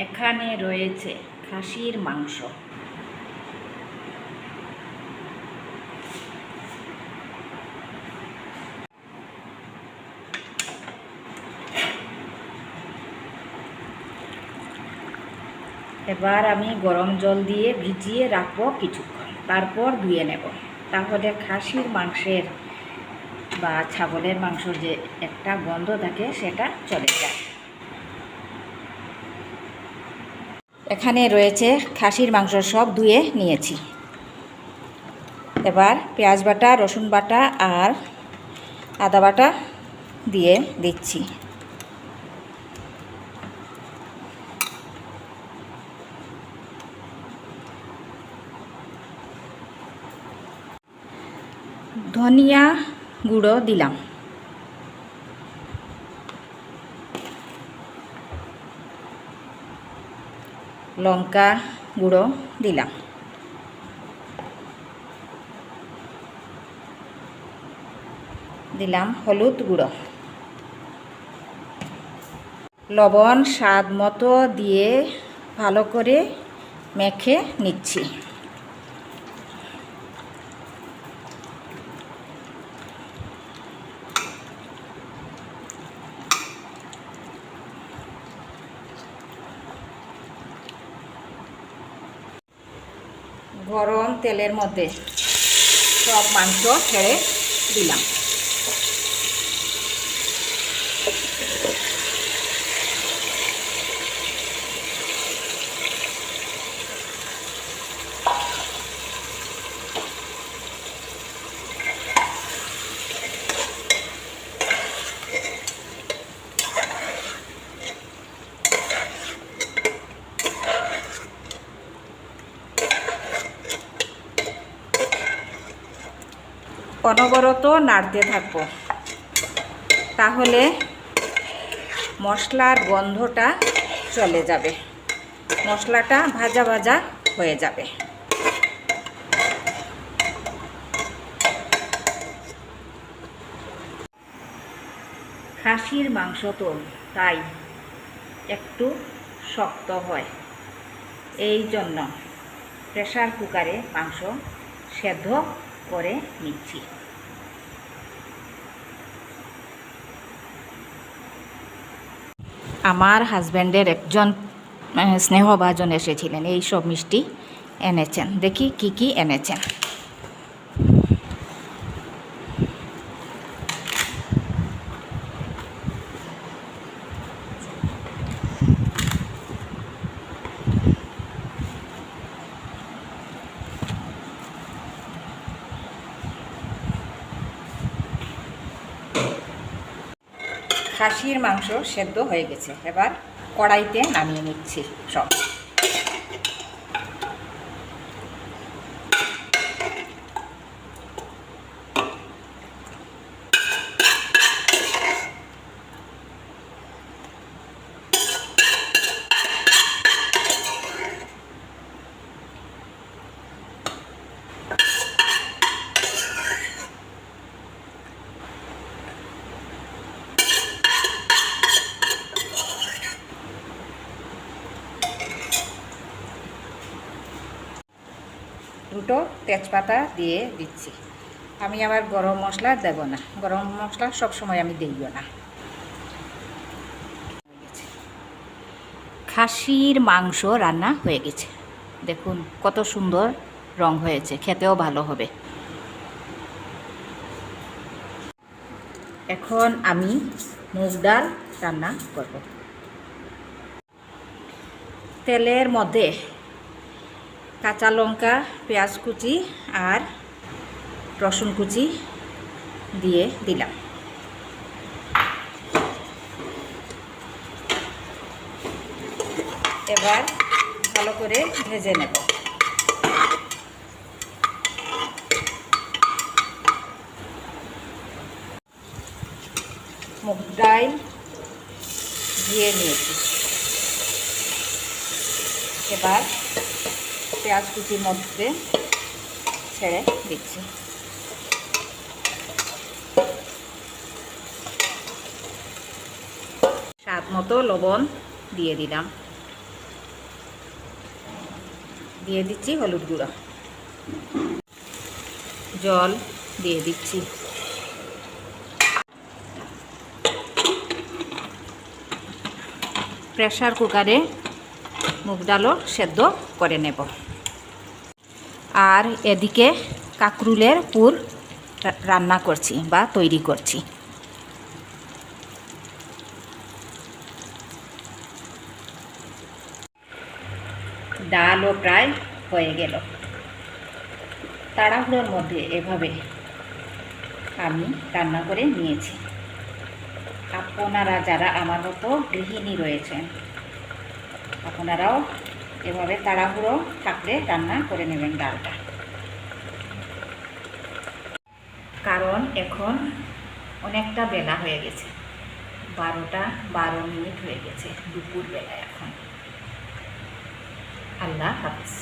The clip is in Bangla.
এখানে রয়েছে খাসির মাংস। এবার আমি গরম জল দিয়ে ভিজিয়ে রাখবো কিছুক্ষণ, তারপর ধুয়ে নেব। তাহলে খাসির মাংসের বা ছাগলের মাংসের যে একটা গন্ধ থাকে সেটা চলে যায়। এখানে রয়েছে খাসির মাংস, সব ধুয়ে নিয়েছি। এবার পেঁয়াজ বাটা, রসুন বাটা আর আদা বাটা দিয়ে দিচ্ছি। ধনিয়া গুঁড়ো দিলাম, লঙ্কা গুঁড়ো দিলাম, দিলাম হলুদ গুঁড়ো, লবণ স্বাদ মতো দিয়ে ভালো করে মেখে নিচ্ছি। গরম তেলের মধ্যে সব মাংস ছেড়ে দিলাম। অনবরত নাড়তে থাকবো, তাহলে মশলার গন্ধটা চলে যাবে, মশলাটা ভাজা ভাজা হয়ে যাবে। খাসির মাংস তো তাই একটু শক্ত হয়, এই জন্য প্রেসার কুকারে মাংস সেদ্ধ করে নিচ্ছি। আমার হাজব্যান্ডের একজন স্নেহভাজন এসেছিলেন, এই সব মিষ্টি এনেছেন। দেখি কি কি এনেছেন। খাসির মাংস সেদ্ধ হয়ে গেছে, এবার কড়াইতে নামিয়ে নিচ্ছি সব। দুটো তেজপাতা দিয়ে দিচ্ছি। আমি আবার গরম মশলা দেব না, গরম মশলা সবসময় আমি দিইও না। খাসির মাংস রান্না হয়ে গেছে, দেখুন কত সুন্দর রং হয়েছে, খেতেও ভালো হবে। এখন আমি মুগ ডাল রান্না করব। তেলের মধ্যে কাঁচা লঙ্কা, পেঁয়াজ কুচি আর রসুন কুচি দিয়ে দিলাম। এবার ভালো করে ভেজে নেব। মুগ ডাল দিয়ে নিয়েছি, এবার পেঁয়াজ কুচির মধ্যে ছেড়ে দিচ্ছি। স্বাদ মতো লবণ দিয়ে দিলাম। দিয়ে দিচ্ছি হলুদ গুঁড়ো, জল দিয়ে দিচ্ছি। প্রেসার কুকারে মুগ ডালও সেদ্ধ করে নেব। আর এদিকে কাঁকরুলের পুর রান্না করছি বা তৈরি করছি। ডালও প্রায় হয়ে গেল। তাড়াহুড়োর মধ্যে এভাবে আমি রান্না করে নিয়েছি। আপনারা যারা আমার মতো গৃহিণী রয়েছেন, আপনারাও এভাবে তাড়াহুড়ো থাকলে রান্না করে নেবেন ডালটা। কারণ এখন অনেকটা বেলা হয়ে গেছে, 12টা 12 মিনিট হয়ে গেছে, দুপুর বেলা এখন। আল্লাহ হাফেজ।